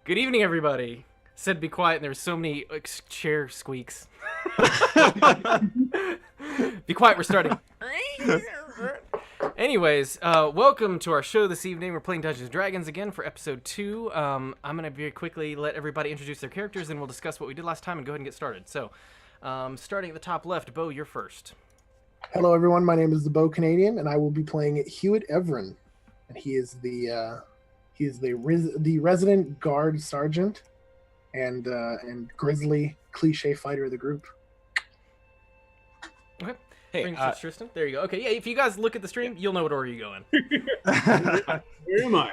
Good evening, everybody. Said be quiet, and there were so many chair squeaks. Be quiet, we're starting. Anyways, welcome to our show this evening. We're playing Dungeons & Dragons again for episode 2. I'm going to very quickly let everybody introduce their characters, and we'll discuss what we did last time and go ahead and get started. So, starting at the top left, Bo, you're first. Hello, everyone. My name is the Bo Canadian, and I will be playing Hewitt Evren. And he is the resident guard sergeant and grizzly cliche fighter of the group. Okay. Hey, Tristan. There you go. Okay, yeah. If you guys look at the stream, you'll know what order you're going. Where am I?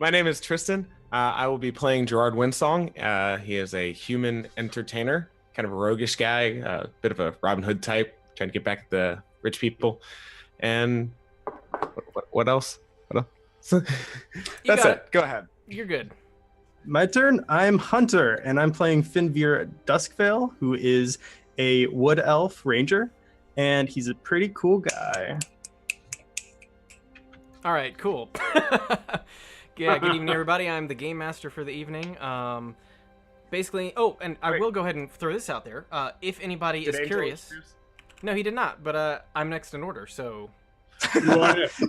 My name is Tristan. I will be playing Gerard Winsong. He is a human entertainer, kind of a roguish guy, a bit of a Robin Hood type, trying to get back at the rich people. And what else? That's it. Go ahead. You're good. My turn. I'm Hunter, and I'm playing Finveer Duskvale, who is a wood elf ranger, and he's a pretty cool guy. All right, cool. Yeah, good evening, everybody. I'm the game master for the evening. Basically, and I will go ahead and throw this out there. If anybody is curious, no, he did not. But I'm next in order, so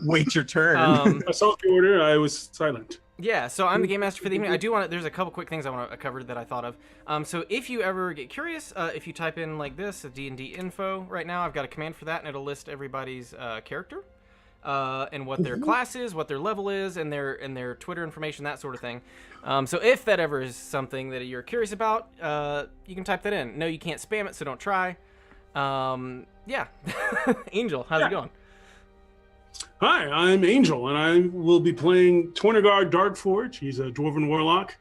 wait your turn. I saw the order. I was silent. Yeah, so I'm the game master for the evening. I do want to. There's a couple quick things I want to cover that I thought of. So if you ever get curious, if you type in like this, D&D info, right now I've got a command for that, and it'll list everybody's character, and what their class is, what their level is, and their Twitter information, that sort of thing. So if that ever is something that you're curious about, you can type that in. No, you can't spam it, so don't try. Yeah, Angel, how's it going? Hi, I'm Angel, and I will be playing Tornagar Darkforge. He's a dwarven warlock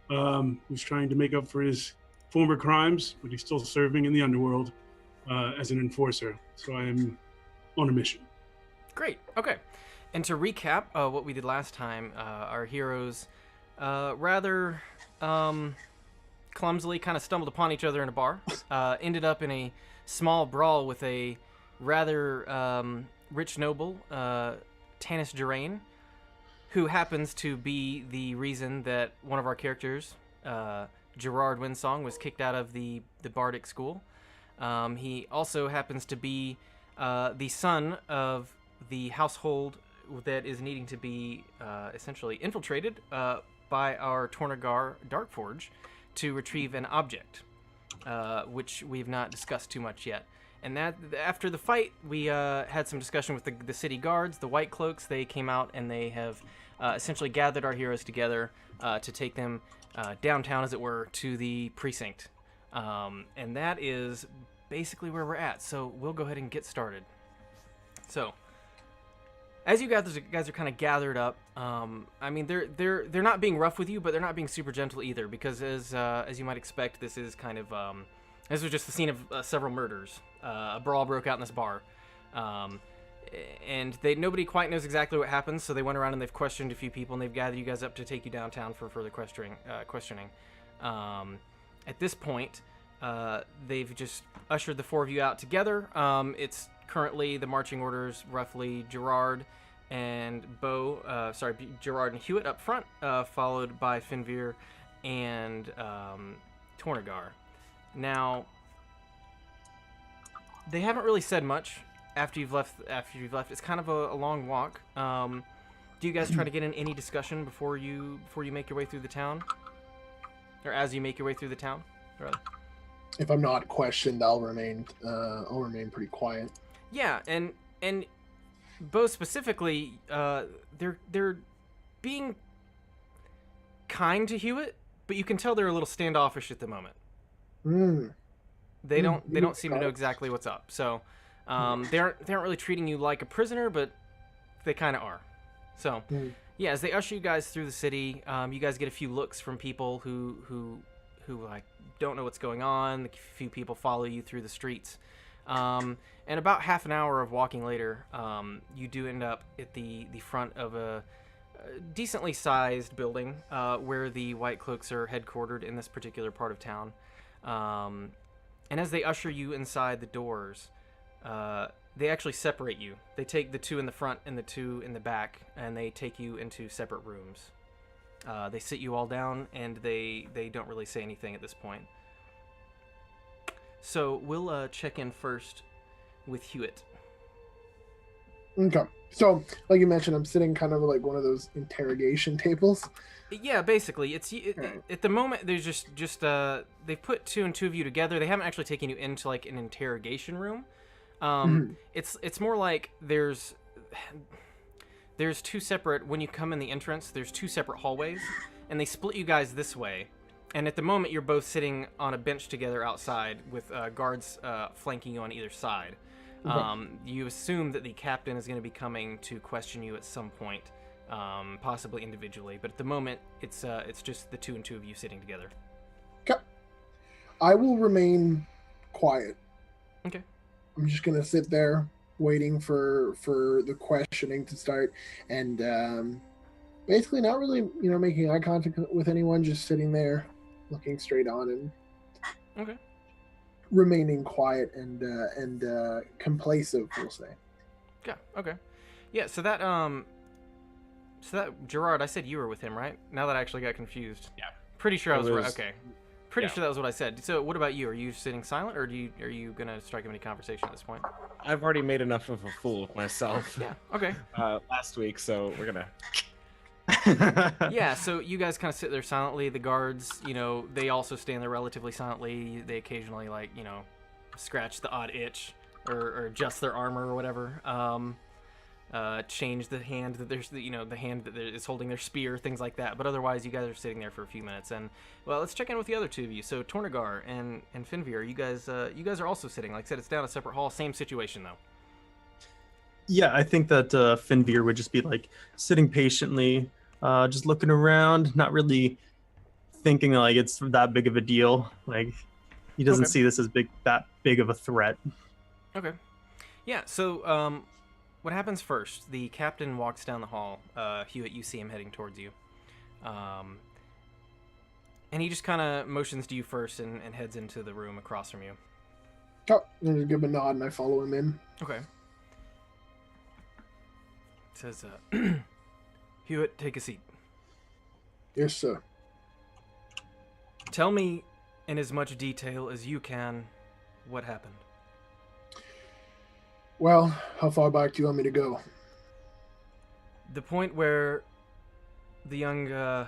who's trying to make up for his former crimes, but he's still serving in the underworld as an enforcer. So I am on a mission. Great. Okay. And to recap what we did last time, our heroes rather clumsily kind of stumbled upon each other in a bar, ended up in a small brawl with a rather rich noble, Tanis Gerain, who happens to be the reason that one of our characters, Gerard Winsong, was kicked out of the Bardic School. He also happens to be the son of the household that is needing to be essentially infiltrated by our Tornagar Darkforge to retrieve an object, which we've not discussed too much yet. And that after the fight, we had some discussion with the city guards, the White Cloaks. They came out and they have essentially gathered our heroes together to take them downtown, as it were, to the precinct. And that is basically where we're at. So we'll go ahead and get started. So, as you guys are kind of gathered up, I mean they're not being rough with you, but they're not being super gentle either, because as you might expect, this is kind of this was just the scene of several murders. A brawl broke out in this bar, and nobody quite knows exactly what happened. So they went around and they've questioned a few people, and they've gathered you guys up to take you downtown for further questioning. At this point, they've just ushered the four of you out together. It's currently the marching orders, roughly Gerard and Gerard and Hewitt up front, followed by Finveer and Tornagar. Now, they haven't really said much after you've left. It's kind of a long walk. Do you guys try to get in any discussion before you make your way through the town, or as you make your way through the town, rather? If I'm not questioned, I'll remain pretty quiet. Yeah, and both specifically, they're being kind to Hewitt, but you can tell they're a little standoffish at the moment. They don't seem to know exactly what's up. So they aren't really treating you like a prisoner, but they kind of are. So yeah, as they usher you guys through the city, you guys get a few looks from people who like don't know what's going on. A few people follow you through the streets. And about half an hour of walking later, you do end up at the front of a decently sized building where the White Cloaks are headquartered in this particular part of town. And as they usher you inside the doors, they actually separate you. They take the two in the front and the two in the back, and they take you into separate rooms. They sit you all down, and they don't really say anything at this point. So we'll check in first with Hewitt. Okay. So, like you mentioned, I'm sitting kind of like one of those interrogation tables. Yeah, basically, Right. at the moment there's just they've put two and two of you together. They haven't actually taken you into like an interrogation room. It's more like there's two separate, when you come in the entrance, there's two separate hallways, and they split you guys this way. And at the moment, you're both sitting on a bench together outside with guards flanking you on either side. You assume that the captain is going to be coming to question you at some point, possibly individually. But at the moment, it's just the two and two of you sitting together. Okay. I will remain quiet. Okay. I'm just gonna sit there waiting for the questioning to start, and basically not really, making eye contact with anyone, just sitting there, looking straight on and Okay. remaining quiet and complacent, we'll say. Yeah. Okay. Yeah. So that Gerard, I said you were with him, right? Now that I actually got confused. Yeah. Pretty sure I was right. was- Okay. Pretty yeah. sure that was what I said. So what about you? Are you sitting silent, or are you gonna strike up any conversation at this point? I've already made enough of a fool of myself Yeah. Okay. last week, so we're gonna. Yeah, so you guys kind of sit there silently. The guards, they also stand there relatively silently. They occasionally, scratch the odd itch or adjust their armor or whatever. Change the hand that the hand that is holding their spear, things like that. But otherwise, you guys are sitting there for a few minutes. And, well, let's check in with the other two of you. So, Tornagar and Finvir, you guys are also sitting. Like I said, it's down a separate hall. Same situation, though. Yeah, I think that Finvir would just be like sitting patiently, just looking around, not really thinking like it's that big of a deal. Like he doesn't Okay. see this as that big of a threat. Okay. Yeah, so what happens first? The captain walks down the hall. Hewitt, you see him heading towards you. And he just kind of motions to you first and heads into the room across from you. Oh, I just give him a nod and I follow him in. Okay. It says, Hewitt, take a seat. Yes, sir. Tell me in as much detail as you can what happened. Well, how far back do you want me to go? The point where the young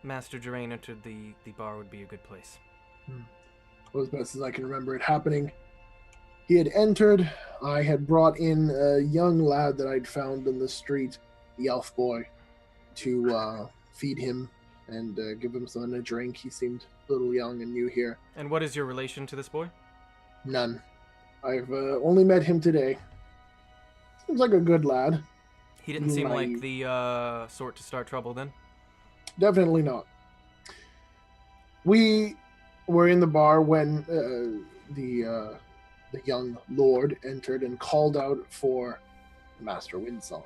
Master Geraint entered the bar would be a good place. Well, as best as I can remember it happening, he had entered. I had brought in a young lad that I'd found in the street, the elf boy, to feed him and give him something to drink. He seemed a little young and new here. And what is your relation to this boy? None. I've only met him today. Seems like a good lad. He didn't seem like Naive. the sort to start trouble then? Definitely not. We were in the bar when the young lord entered and called out for Master Windsong.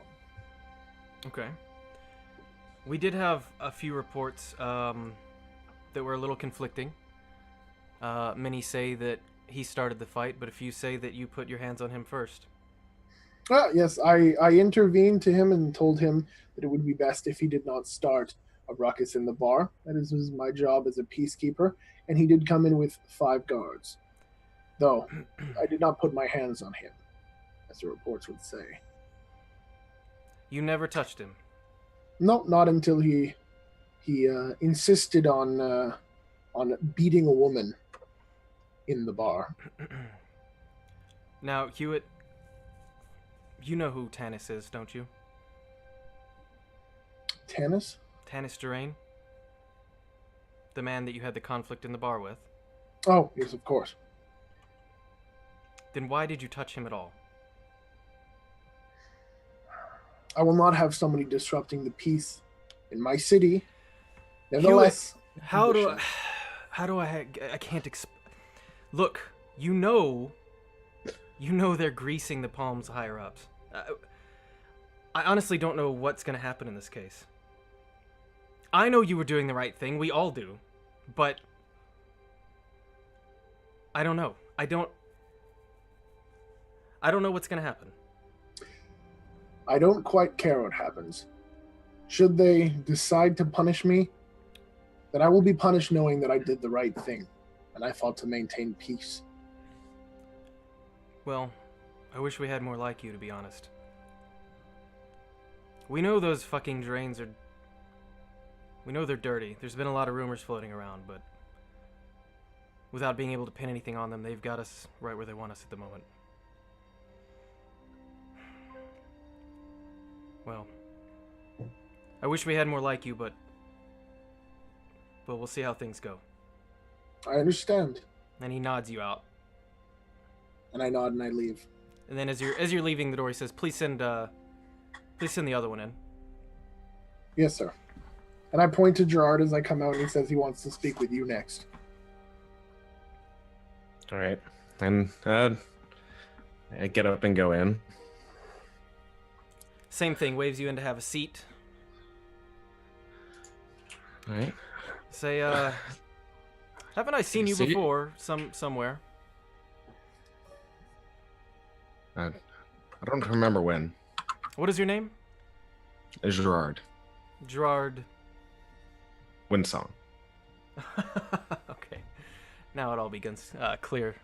Okay. We did have a few reports that were a little conflicting. Many say that he started the fight, but a few say that you put your hands on him first. Yes, I intervened to him and told him that it would be best if he did not start a ruckus in the bar. That is my job as a peacekeeper, and he did come in with 5 guards. Though, I did not put my hands on him, as the reports would say. You never touched him. No, not until he insisted on beating a woman in the bar. Now, Hewitt, you know who Tanis is, don't you? Tanis? Tanis Geraint? The man that you had the conflict in the bar with. Oh, yes, of course. Then why did you touch him at all? I will not have somebody disrupting the peace in my city. Nevertheless, How do I can't look, you know they're greasing the palms higher ups. I honestly don't know what's going to happen in this case. I know you were doing the right thing, we all do, but I don't know. I don't know what's going to happen. I don't quite care what happens. Should they decide to punish me, then I will be punished knowing that I did the right thing, and I fought to maintain peace. Well, I wish we had more like you, to be honest. We know those fucking drains are... We know they're dirty. There's been a lot of rumors floating around, but... without being able to pin anything on them, they've got us right where they want us at the moment. Well, I wish we had more like you, but we'll see how things go. I understand. And he nods you out. And I nod and I leave. And then as you're leaving the door, he says, please send the other one in. Yes, sir. And I point to Gerard as I come out, and he says he wants to speak with you next. All right. And I get up and go in. Same thing, waves you in to have a seat. All right. Say, haven't I seen you Seat? before, somewhere? I don't remember when. What is your name? Gerard Gerard. Windsong. Okay. Now it all begins clear.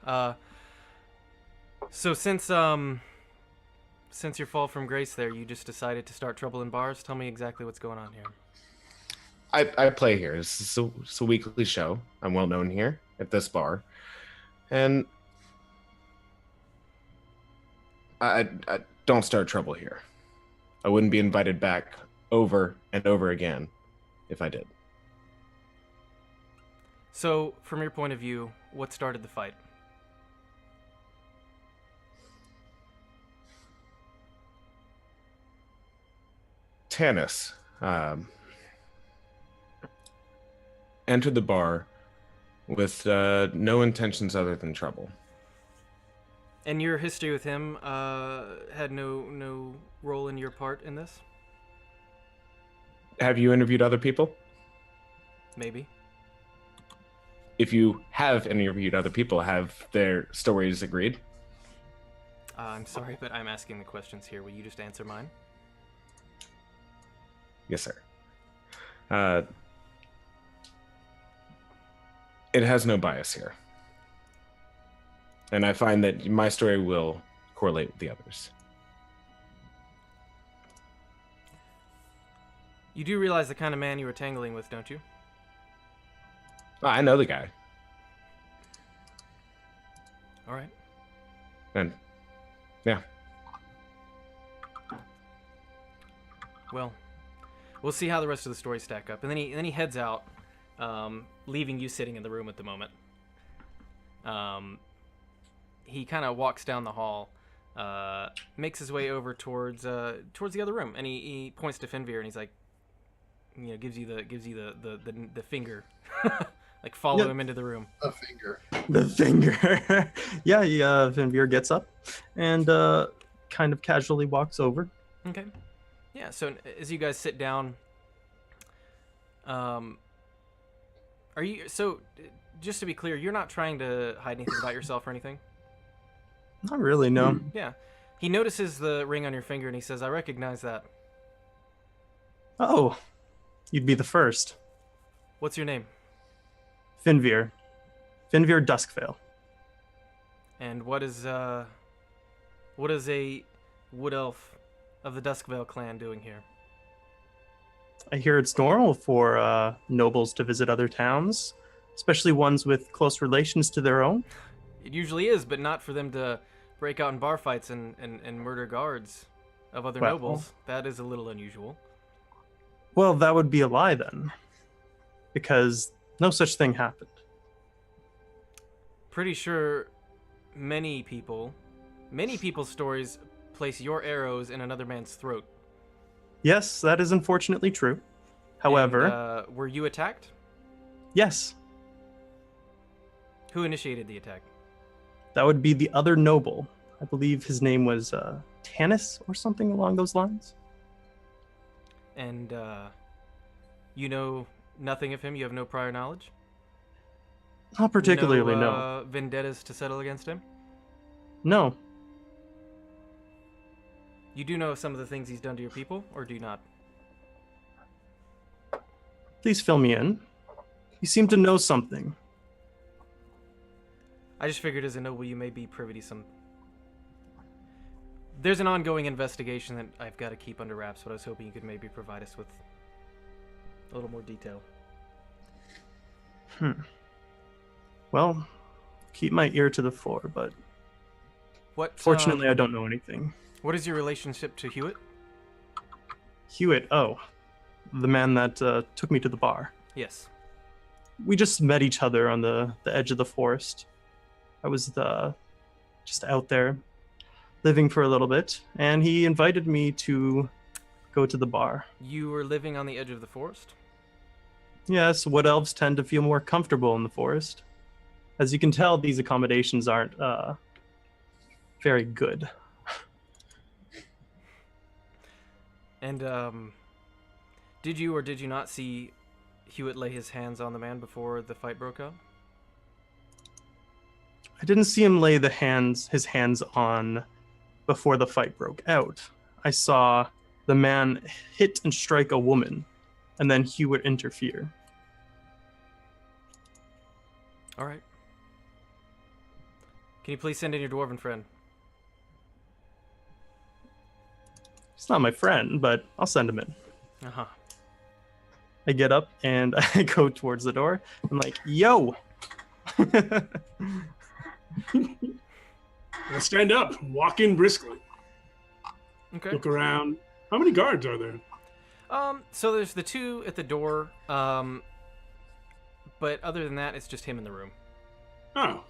So since your fall from grace there, you just decided to start trouble in bars? Tell me exactly what's going on here. I play here. It's a weekly show. I'm well known here at this bar. And I don't start trouble here. I wouldn't be invited back over and over again if I did. So, from your point of view, what started the fight? Tanis entered the bar with no intentions other than trouble. And your history with him had no role in your part in this? Have you interviewed other people? Maybe. If you have interviewed other people, have their stories agreed? I'm sorry, but I'm asking the questions here. Will you just answer mine? Yes, sir. It has no bias here. And I find that my story will correlate with the others. You do realize the kind of man you were tangling with, don't you? I know the guy. All right. And, yeah. Well, we'll see how the rest of the stories stack up. And then he heads out, leaving you sitting in the room at the moment. He kind of walks down the hall, makes his way over towards the other room, and he points to Finveer, and he's like, gives you the finger, like follow him into the room. A finger. The finger. Yeah, Finveer gets up and kind of casually walks over. Okay. Yeah, so as you guys sit down, are you, so just to be clear, you're not trying to hide anything about yourself or anything? Not really, no. Yeah. He notices the ring on your finger and he says, I recognize that. Oh, you'd be the first. What's your name? Finveer. Finveer Duskvale. And what is a wood elf of the Duskvale clan doing here? I hear it's normal for nobles to visit other towns, especially ones with close relations to their own. It usually is, but not for them to break out in bar fights and murder guards of other nobles. That is a little unusual. Well, that would be a lie then, because no such thing happened. Pretty sure many people's stories place your arrows in another man's throat. Yes, that is unfortunately true. However... And, were you attacked? Yes. Who initiated the attack? That would be the other noble. I believe his name was Tanis or something along those lines. And you know nothing of him? You have no prior knowledge? Not particularly, no. Vendettas to settle against him? No. You do know some of the things he's done to your people, or do you not? Please fill me in. You seem to know something. I just figured as a noble you may be privy to some... There's an ongoing investigation that I've got to keep under wraps, but I was hoping you could maybe provide us with a little more detail. Well, keep my ear to the floor, but What? fortunately I don't know anything. What is your relationship to Hewitt? Hewitt, oh, the man that took me to the bar. Yes. We just met each other on the edge of the forest. I was just out there living for a little bit, and he invited me to go to the bar. You were living on the edge of the forest? Yes, wood elves tend to feel more comfortable in the forest. As you can tell, these accommodations aren't very good. And, did you or did you not see Hewitt lay his hands on the man before the fight broke out? I didn't see him lay his hands on before the fight broke out. I saw the man hit and strike a woman, and then Hewitt interfere. All right. Can you please send in your dwarven friend? He's not my friend, but I'll send him in. Uh-huh. I get up and I go towards the door. I'm like, yo! I'll stand up, walk in briskly, Okay. look around. How many guards are there? So there's the two at the door, but other than that, it's just him in the room. Oh,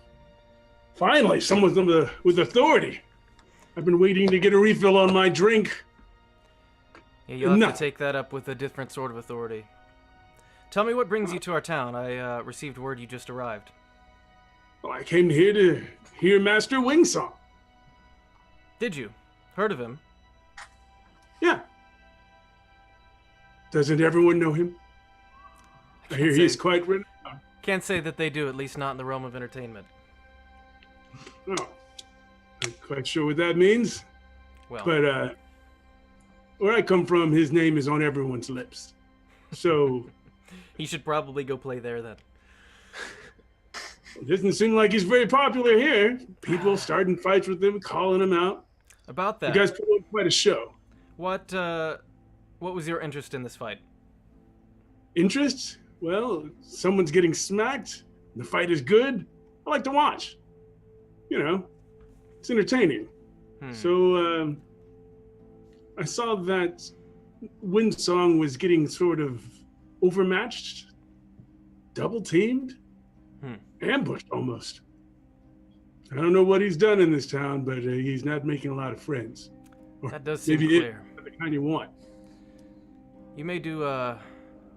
finally, someone with authority. I've been waiting to get a refill on my drink. Yeah, you'll have No. to take that up with a different sort of authority. Tell me what brings you to our town. I received word you just arrived. Well, I came here to hear Master Wingsong. Did you? Heard of him? Yeah. Doesn't everyone know him? I hear say- he's quite renowned. Can't say that they do, at least not in the realm of entertainment. Oh, not quite sure what that means. Well, But where I come from, his name is on everyone's lips. So he should probably go play there then. it doesn't seem like he's very popular here. People starting fights with him, calling him out. About You that, guys put on quite a show. what was your interest in this fight? Interests? Well, someone's getting smacked. The fight is good. I like to watch. You know, it's entertaining. So I saw that Windsong was getting sort of overmatched, double teamed, ambushed almost. I don't know what he's done in this town, but he's not making a lot of friends. Or That does seem maybe clear. the kind you want. You may do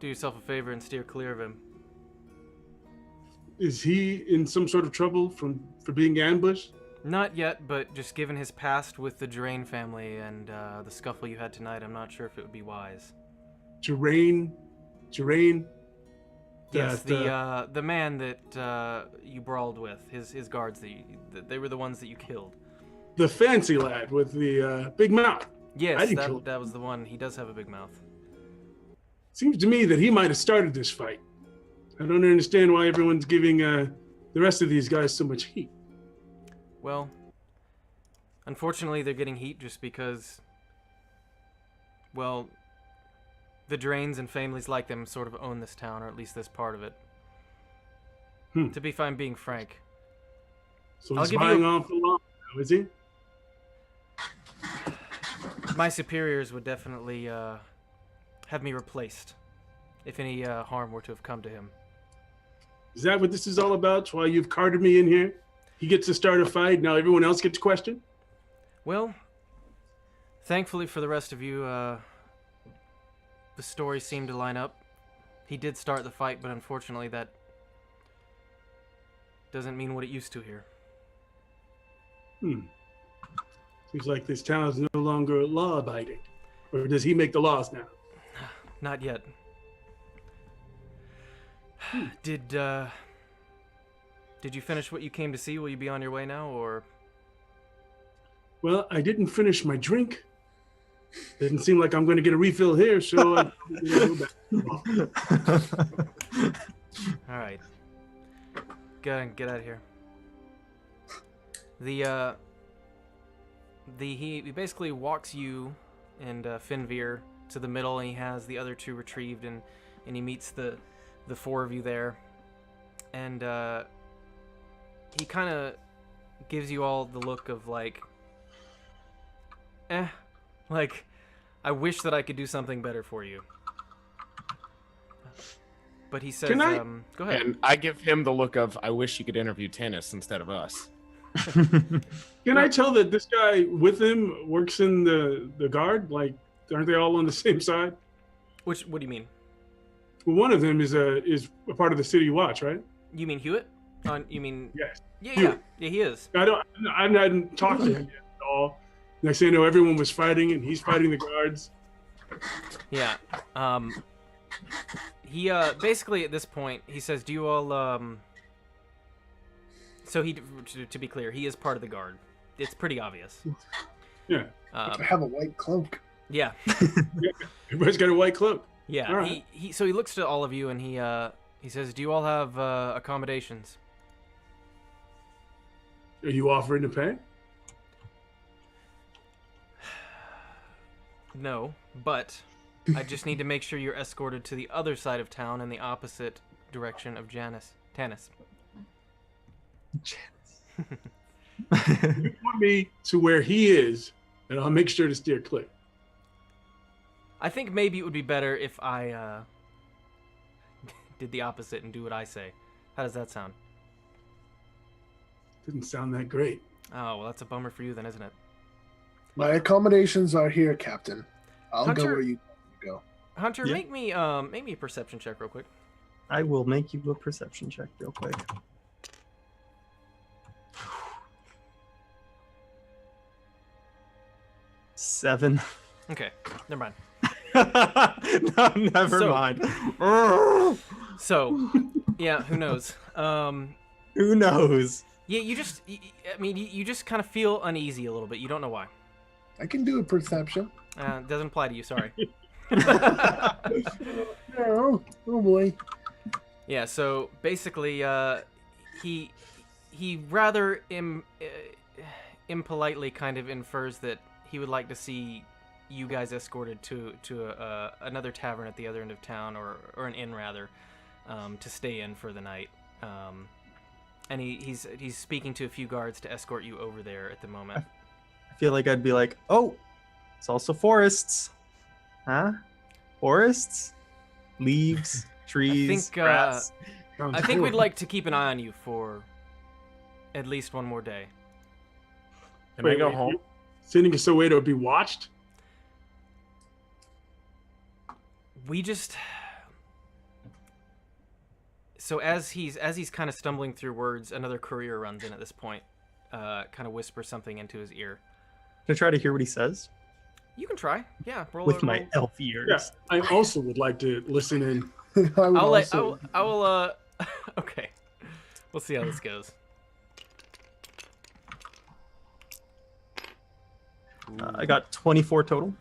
yourself a favor and steer clear of him. Is he in some sort of trouble for being ambushed? Not yet, but just given his past with the Drain family and the scuffle you had tonight, I'm not sure if it would be wise. Geraint? Yes, the man that you brawled with, his guards, they were the ones that you killed. The fancy lad with the big mouth. I Yes, didn't kill him. that was the one. He does have a big mouth. Seems to me that he might have started this fight. I don't understand why everyone's giving the rest of these guys so much heat. Well, unfortunately, they're getting heat just because, well, the Drains and families like them sort of own this town, or at least this part of it. To be fine, being frank. So I'll he's give buying you- off the law now, is he? My superiors would definitely have me replaced if any harm were to have come to him. Is that what this is all about? That's why you've carted me in here? He gets to start a fight, now everyone else gets questioned? Well, thankfully for the rest of you, the story seemed to line up. He did start the fight, but unfortunately that doesn't mean what it used to here. Seems like this town is no longer law-abiding. Or does he make the laws now? Not yet. Did you finish what you came to see? Will you be on your way now, or? Well, I didn't finish my drink. Didn't seem like I'm going to get a refill here, so I'm gonna go back. All right. Get out of here. He basically walks you and Finveer to the middle, and he has the other two retrieved, and he meets the four of you there, and he kind of gives you all the look of like, like, I wish that I could do something better for you. But he says, go ahead. And I give him the look of, I wish you could interview Tanis instead of us. Can I tell that this guy with him works in the guard? Like, aren't they all on the same side? What do you mean? Well, one of them is a part of the city watch, right? You mean Hewitt? You mean? Yes. Yeah, he is. I hadn't talked to him yet at all. Next thing I know, everyone was fighting, and he's fighting the guards. Yeah. He basically at this point he says, "Do you all?" So to be clear, he is part of the guard. It's pretty obvious. Yeah. I have a white cloak. Yeah. Everybody's got a white cloak. Yeah. All right. So he looks to all of you and he says, "Do you all have accommodations?" Are you offering to pay? No, but I just need to make sure you're escorted to the other side of town in the opposite direction of Tanis. You want me to where he is, and I'll make sure to steer clear. I think maybe it would be better if I did the opposite and do what I say. How does that sound? Didn't sound that great. Oh, well, that's a bummer for you then, isn't it? My accommodations are here, Captain. I'll Hunter- go where you go. Hunter, Yeah. make me a perception check real quick. I will make you a perception check real quick. Seven. Okay, never mind. No, never So- mind. So, yeah, who knows? Who knows? Yeah, you just kind of feel uneasy a little bit. You don't know why. I can do a perception. Doesn't apply to you. Sorry. Oh boy. Yeah. So basically, he rather impolitely kind of infers that he would like to see you guys escorted to another tavern at the other end of town, or an inn rather, to stay in for the night. And he's speaking to a few guards to escort you over there at the moment. I feel like I'd be like, oh, it's also forests. Huh? Forests? Leaves, trees, think, grass. Sounds I think cool. we'd like to keep an eye on you for at least one more day. Can I go home? Sending us away to be watched? We just so as he's kind of stumbling through words, another courier runs in at this point, kind of whispers something into his ear. Can I try to hear what he says? You can try, yeah. Roll With my roll. elf ears. Yeah. I also would like to listen in. I would I will. Okay, we'll see how this goes. I got 24 total.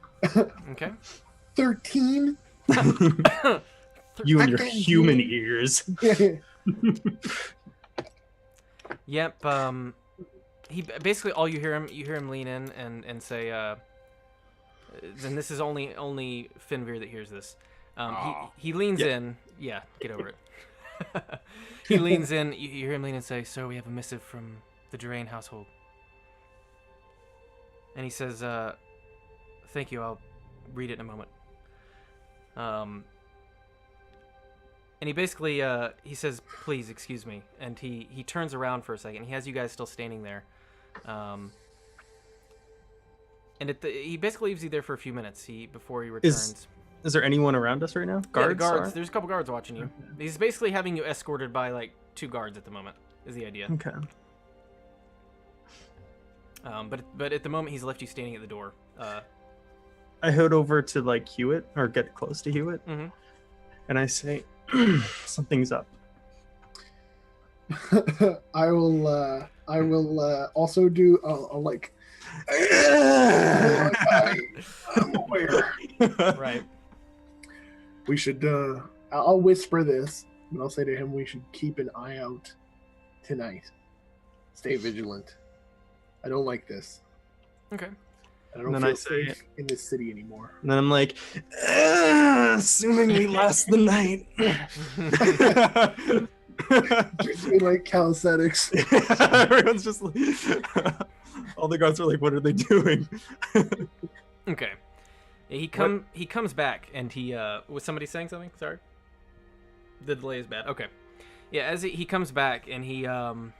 Okay. 13. You and your Thank human you. ears. Yep. He basically all you hear him lean in and say, and this is only Finveer that hears this. He leans in. Yeah, get over it. He leans in. You hear him lean in and say, "Sir, we have a missive from the Durain household." And he says, "Thank you. I'll read it in a moment." And he basically he says, "Please excuse me," and he turns around for a second. He has you guys still standing there, and he basically leaves you there for a few minutes before he returns. Is there anyone around us right now? Yeah, the Guards? guards. are? There's a couple guards watching you. He's basically having you escorted by like 2 guards at the moment. Is the idea? Okay. But at the moment he's left you standing at the door. I head over to like Hewitt, or get close to Hewitt, Mhm. and I say, something's up. I will also do. I'll like I'm aware. Right. We should. I'll whisper this, but I'll say to him, we should keep an eye out tonight. Stay vigilant. I don't like this. Okay. I don't And feel then I say- safe in this city anymore. And then I'm like, assuming we last the night. Gives me like calisthenics. Everyone's just like, all the guards are like, what are they doing? Okay. Yeah, he comes back and he was somebody saying something? Sorry. The delay is bad. Okay. Yeah, as he comes back and he kind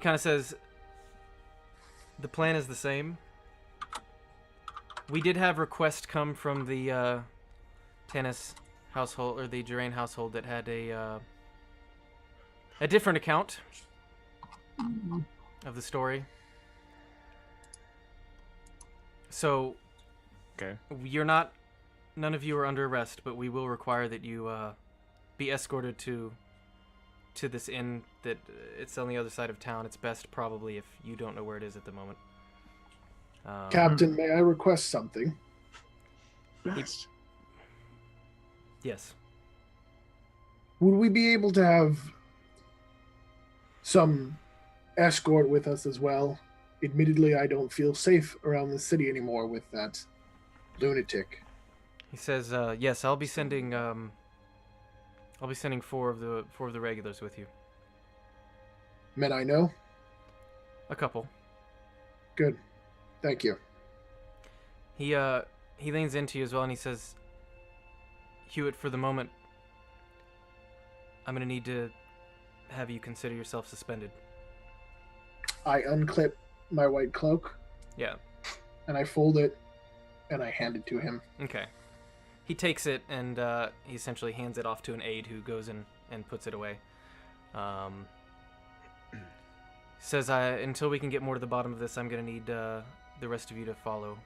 of says the plan is the same. We did have request come from the Tanis household or the Jerain household that had a different account of the story. So Okay. none of you are under arrest, but we will require that you be escorted to this inn that it's on the other side of town. It's best probably if you don't know where it is at the moment. Captain, may I request something? Best. Yes. Would we be able to have some escort with us as well? Admittedly, I don't feel safe around the city anymore with that lunatic. He says, yes, I'll be sending four of the regulars with you. Men I know? A couple. Good. Thank you. He leans into you as well and he says, Hewitt, for the moment, I'm gonna need to have you consider yourself suspended. I unclip my white cloak Yeah. and I fold it and I hand it to him. Okay. He takes it and he essentially hands it off to an aide who goes and puts it away. Says, until we can get more to the bottom of this, I'm gonna need the rest of you to follow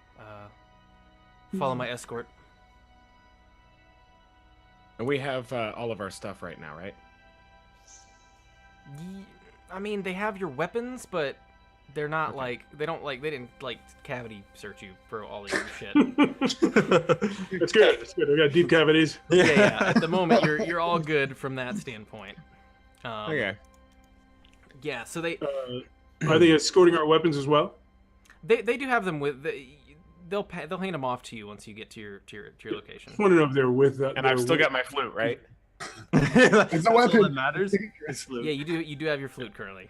my escort. And we have all of our stuff right now, right? I mean, they have your weapons, but they're not Okay. they didn't cavity search you for all of your shit. That's good. That's good. We got deep cavities. yeah. At the moment, you're all good from that standpoint. Okay. Yeah. So they Are they escorting our weapons as well? they do have them with. They'll hand them off to you once you get to your location. I want to know if they're with that. And I've still got my flute, right? That's a all weapon. that matters. It's flute. Yeah, you do have your flute currently.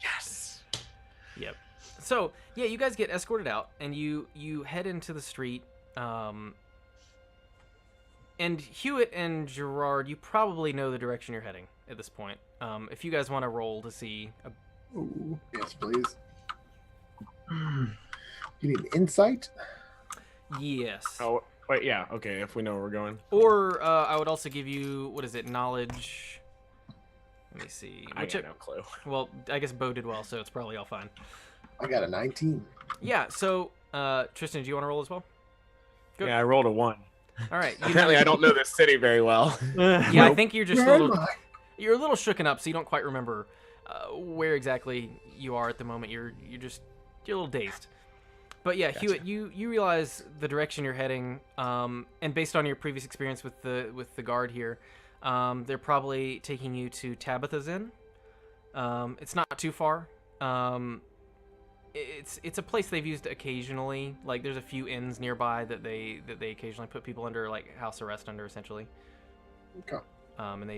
Yes. Yep. So yeah, you guys get escorted out, and you head into the street. And Hewitt and Gerard, you probably know the direction you're heading at this point. If you guys want to roll to see. Ooh, yes, please. You need insight? Yes. Oh, wait, yeah. Okay, if we know where we're going. Or I would also give you, what is it, knowledge? Let me see. I got no clue. Well, I guess Bo did well, so it's probably all fine. I got a 19. Yeah, so, Tristan, do you want to roll as well? Good. Yeah, I rolled a 1. All right. Apparently, I don't know this city very well. Yeah, I think you're just Where a little... am I? You're a little shooken up, so you don't quite remember where exactly you are at the moment. You're a little dazed. But yeah, Gotcha. Hewitt, you realize the direction you're heading, and based on your previous experience with the guard here, they're probably taking you to Tabitha's Inn. It's not too far. It's a place they've used occasionally. Like there's a few inns nearby that they occasionally put people under like house arrest under essentially. Okay. And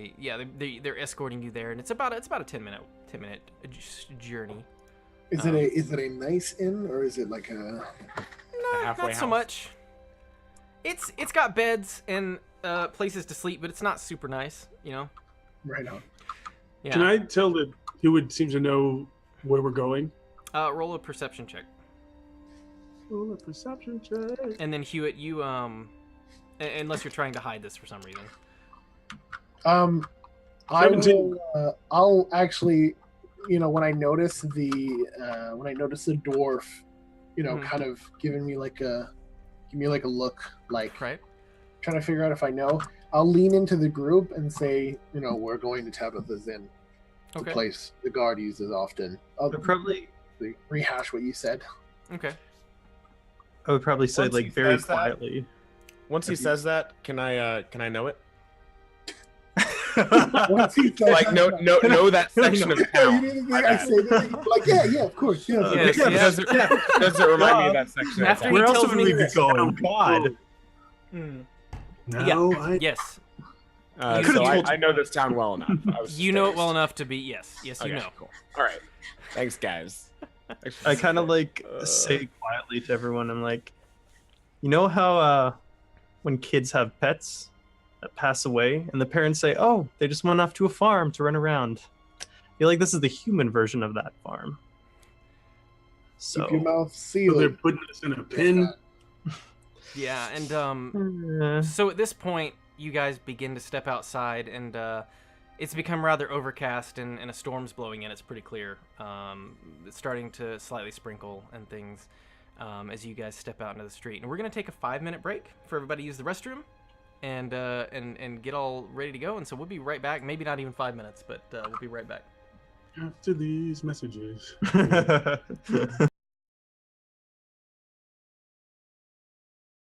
they're escorting you there, and it's about a 10-minute journey. Is it a nice inn or is it like a? No, halfway not so house. much. It's got beds and places to sleep, but it's not super nice, you know. Right on. Yeah. Can I tell that Hewitt seems to know where we're going? Roll a perception check, Roll a perception check. and then Hewitt, you unless you're trying to hide this for some reason. I 17. will. I'll actually, when I notice the dwarf, Mhm. kind of give me like a look, like Right. trying to figure out if I know. I'll lean into the group and say, we're going to Tabitha's Inn, the Okay. place the guard uses often. They're probably rehash what you said. Okay. I would probably say Once he like very says that- quietly. Once he says that, can I know it? Once he says Like that- know that section of You town. didn't My think I bad. say that? Like, yeah, of course. Yeah, Yes, yeah. yes. Does it remind me of that section? of After town? he Where else tells would me we be this. going? God. Hmm. No, Yes. could've So told I know this town well enough. I was just You know it curious. well enough to be yes. Yes, you Okay, know. cool. All right. Thanks, guys. I kind of like say quietly to everyone, I'm like, you know how when kids have pets that pass away and the parents say, oh, they just went off to a farm to run around. I feel like this is the human version of that farm. Keep your So, mouth so they're sealed. putting us in a pin. Yeah, and eh, so at this point, you guys begin to step outside, and it's become rather overcast, and a storm's blowing in. It's pretty clear. It's starting to slightly sprinkle and things as you guys step out into the street. And we're gonna take a 5-minute break for everybody to use the restroom, and get all ready to go. And so we'll be right back. Maybe not even 5 minutes, but we'll be right back. After these messages.